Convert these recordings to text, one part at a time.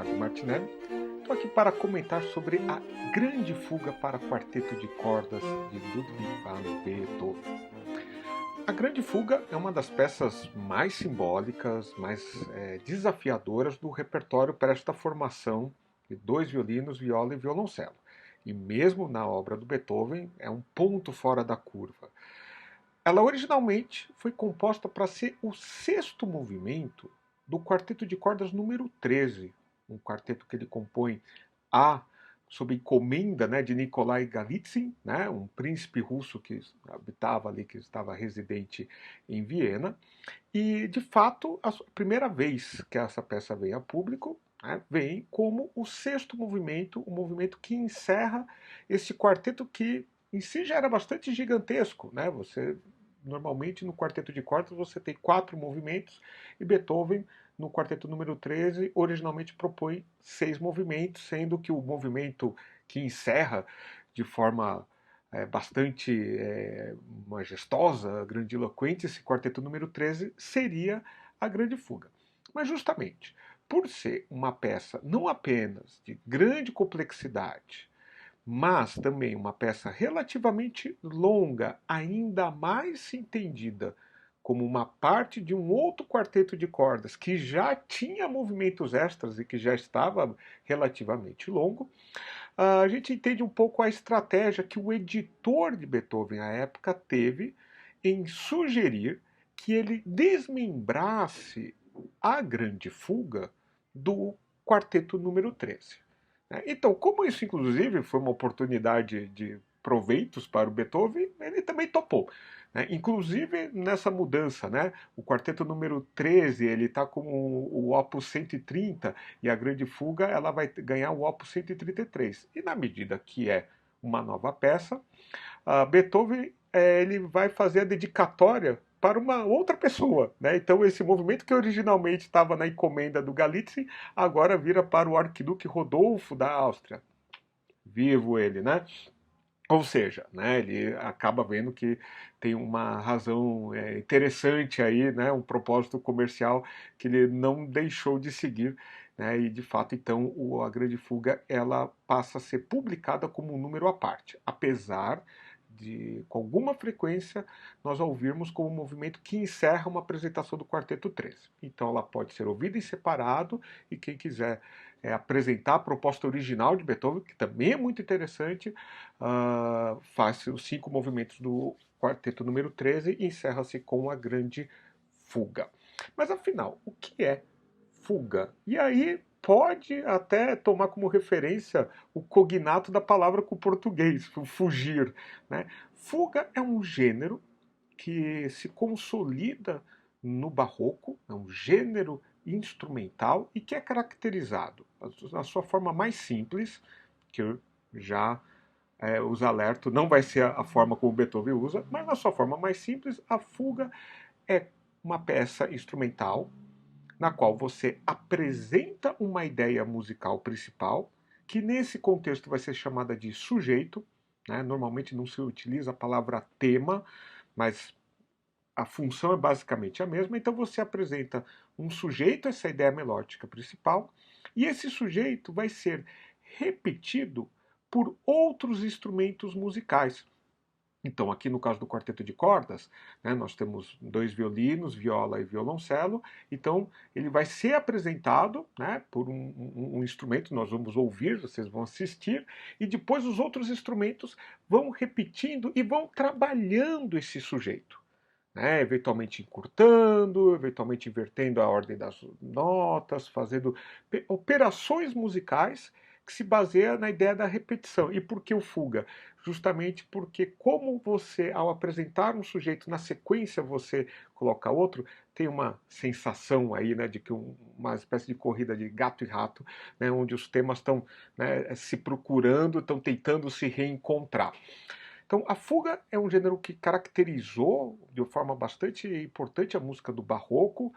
Leonardo Martinelli. Estou aqui para comentar sobre a Grande Fuga para Quarteto de Cordas de Ludwig van Beethoven. A Grande Fuga é uma das peças mais simbólicas, mais desafiadoras do repertório para esta formação de dois violinos, viola e violoncelo. E mesmo na obra do Beethoven, é um ponto fora da curva. Ela originalmente foi composta para ser o sexto movimento do quarteto de cordas número 13, um quarteto que ele compõe sob encomenda, de Nikolai Golitsyn, um príncipe russo que habitava ali, que estava residente em Viena. E, de fato, a primeira vez que essa peça vem a público, vem como o sexto movimento, o movimento que encerra esse quarteto que em si já era bastante gigantesco. Você normalmente no quarteto de cordas você tem 4 movimentos e Beethoven no quarteto número 13 originalmente propõe 6 movimentos, sendo que o movimento que encerra de forma bastante majestosa, grandiloquente, esse quarteto número 13 seria a Grande Fuga. Mas justamente por ser uma peça não apenas de grande complexidade, mas também uma peça relativamente longa, ainda mais entendida como uma parte de um outro quarteto de cordas que já tinha movimentos extras e que já estava relativamente longo, a gente entende um pouco a estratégia que o editor de Beethoven à época teve em sugerir que ele desmembrasse a Grande Fuga do quarteto número 13. Então, como isso inclusive foi uma oportunidade de proveitos para o Beethoven, ele também topou. Inclusive nessa mudança, o quarteto número 13 ele está com o Opus 130 e a Grande Fuga ela vai ganhar o Opus 133. E na medida que é uma nova peça, Beethoven ele vai fazer a dedicatória para uma outra pessoa. Então esse movimento que originalmente estava na encomenda do Golitsyn, agora vira para o arquiduque Rodolfo da Áustria. Vivo ele, Ou seja, ele acaba vendo que tem uma razão interessante aí, um propósito comercial que ele não deixou de seguir, e de fato então a Grande Fuga ela passa a ser publicada como um número à parte, apesar de, com alguma frequência, nós a ouvirmos como um movimento que encerra uma apresentação do Quarteto 13. Então ela pode ser ouvida em separado e quem quiser apresentar a proposta original de Beethoven, que também é muito interessante, faz os 5 movimentos do Quarteto número 13 e encerra-se com a Grande Fuga. Mas afinal, o que é fuga? E aí pode até tomar como referência o cognato da palavra com o português, fugir. Fuga é um gênero que se consolida no barroco, é um gênero instrumental e que é caracterizado, na sua forma mais simples, que eu já os alerto, não vai ser a forma como Beethoven usa, mas na sua forma mais simples, a fuga é uma peça instrumental na qual você apresenta uma ideia musical principal, que nesse contexto vai ser chamada de sujeito. Normalmente não se utiliza a palavra tema, mas a função é basicamente a mesma. Então você apresenta um sujeito, essa ideia melódica principal, e esse sujeito vai ser repetido por outros instrumentos musicais. Então, aqui no caso do quarteto de cordas, nós temos 2 violinos, viola e violoncelo. Então, ele vai ser apresentado por um instrumento, nós vamos ouvir, vocês vão assistir, e depois os outros instrumentos vão repetindo e vão trabalhando esse sujeito. Eventualmente encurtando, eventualmente invertendo a ordem das notas, fazendo operações musicais que se baseia na ideia da repetição. E por que o fuga? Justamente porque como você, ao apresentar um sujeito na sequência, você coloca outro, tem uma sensação aí, de que uma espécie de corrida de gato e rato, onde os temas estão se procurando, estão tentando se reencontrar. Então, a fuga é um gênero que caracterizou de uma forma bastante importante a música do Barroco.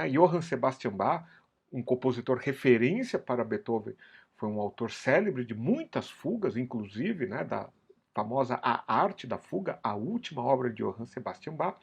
Johann Sebastian Bach, um compositor referência para Beethoven, foi um autor célebre de muitas fugas, inclusive da famosa A Arte da Fuga, a última obra de Johann Sebastian Bach,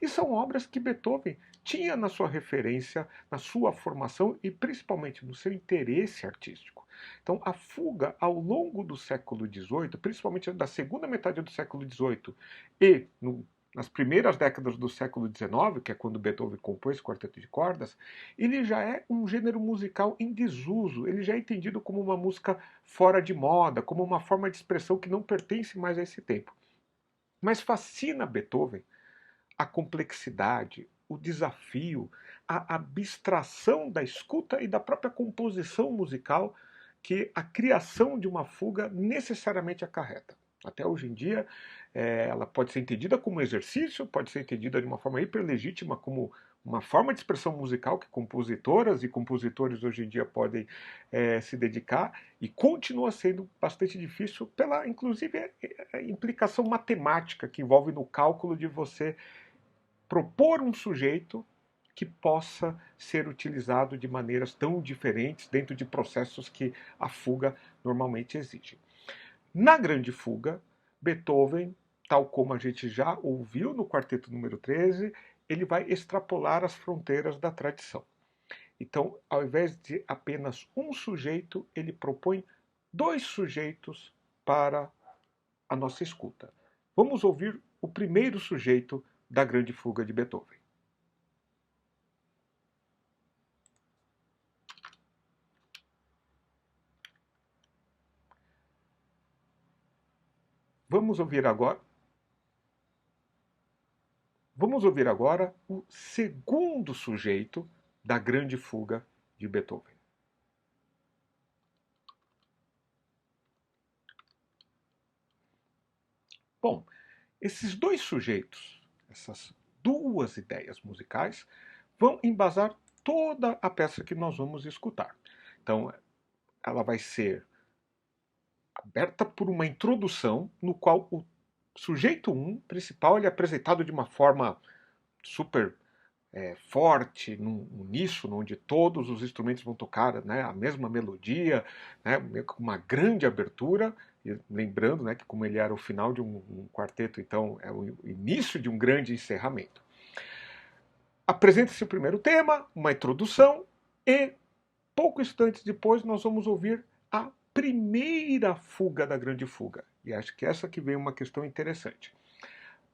e são obras que Beethoven tinha na sua referência, na sua formação e principalmente no seu interesse artístico. Então, a fuga ao longo do século XVIII, principalmente da segunda metade do século XVIII e nas primeiras décadas do século XIX, que é quando Beethoven compôs esse quarteto de cordas, ele já é um gênero musical em desuso, ele já é entendido como uma música fora de moda, como uma forma de expressão que não pertence mais a esse tempo. Mas fascina Beethoven a complexidade, o desafio, a abstração da escuta e da própria composição musical que a criação de uma fuga necessariamente acarreta. Até hoje em dia, ela pode ser entendida como um exercício, pode ser entendida de uma forma hiperlegítima como uma forma de expressão musical que compositoras e compositores hoje em dia podem se dedicar, e continua sendo bastante difícil pela, inclusive, implicação matemática que envolve no cálculo de você propor um sujeito que possa ser utilizado de maneiras tão diferentes dentro de processos que a fuga normalmente exige. Na Grande Fuga, Beethoven, tal como a gente já ouviu no quarteto número 13, ele vai extrapolar as fronteiras da tradição. Então, ao invés de apenas um sujeito, ele propõe dois sujeitos para a nossa escuta. Vamos ouvir o primeiro sujeito da Grande Fuga de Beethoven. Vamos ouvir agora o segundo sujeito da Grande Fuga de Beethoven. Bom, esses dois sujeitos, essas duas ideias musicais, vão embasar toda a peça que nós vamos escutar. Então, ela vai ser aberta por uma introdução no qual o sujeito 1 principal ele é apresentado de uma forma super forte, num uníssono, onde todos os instrumentos vão tocar, né, a mesma melodia, né, com uma grande abertura. E lembrando, né, que como ele era o final de um quarteto, então é o início de um grande encerramento. Apresenta-se o primeiro tema, uma introdução, e pouco instantes depois nós vamos ouvir a primeira fuga da Grande Fuga. E acho que essa que vem uma questão interessante.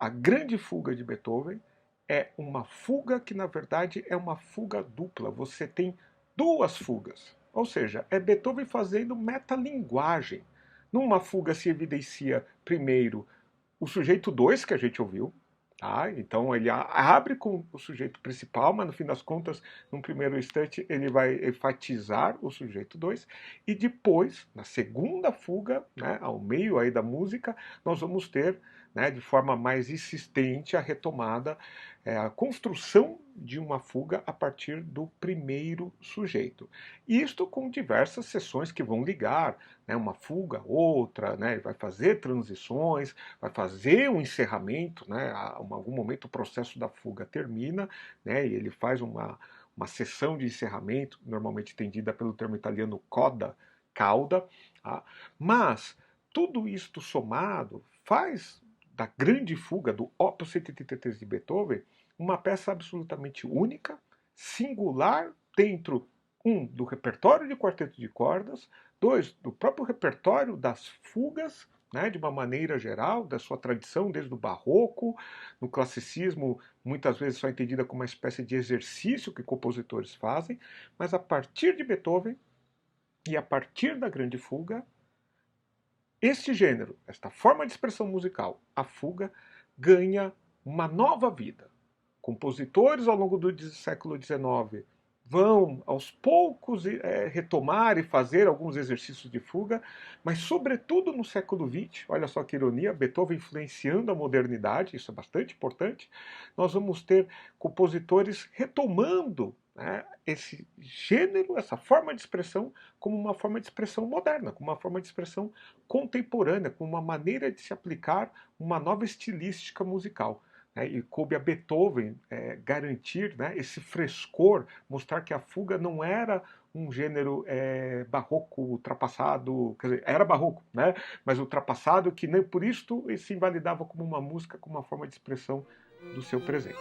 A Grande Fuga de Beethoven é uma fuga que, na verdade, é uma fuga dupla. Você tem duas fugas. Ou seja, é Beethoven fazendo metalinguagem. Numa fuga se evidencia, primeiro, o sujeito 2 que a gente ouviu. Tá? Então ele abre com o sujeito principal, mas no fim das contas, num primeiro instante, ele vai enfatizar o sujeito 2. E depois, na segunda fuga, né, ao meio aí da música, nós vamos ter, né, de forma mais insistente, a retomada, a construção de uma fuga a partir do primeiro sujeito. Isto com diversas sessões que vão ligar, né, uma fuga, outra, né, vai fazer transições, vai fazer um encerramento, né, em algum momento o processo da fuga termina, né, e ele faz uma sessão de encerramento, normalmente entendida pelo termo italiano coda, cauda, tá? Mas tudo isto somado faz da Grande Fuga, do Opus 183 de Beethoven, uma peça absolutamente única, singular dentro, do repertório de quarteto de cordas, dois, do próprio repertório das fugas, né, de uma maneira geral, da sua tradição desde o barroco, no classicismo, muitas vezes só entendida como uma espécie de exercício que compositores fazem, mas a partir de Beethoven e a partir da Grande Fuga, este gênero, esta forma de expressão musical, a fuga, ganha uma nova vida. Compositores ao longo do século XIX vão aos poucos retomar e fazer alguns exercícios de fuga, mas sobretudo no século XX, olha só que ironia, Beethoven influenciando a modernidade, isso é bastante importante, nós vamos ter compositores retomando, né, esse gênero, essa forma de expressão, como uma forma de expressão moderna, como uma forma de expressão contemporânea, como uma maneira de se aplicar uma nova estilística musical. E coube a Beethoven garantir, né, esse frescor, mostrar que a fuga não era um gênero barroco, ultrapassado, quer dizer, era barroco, né? Mas ultrapassado, que nem por isto se invalidava como uma música, como uma forma de expressão do seu presente.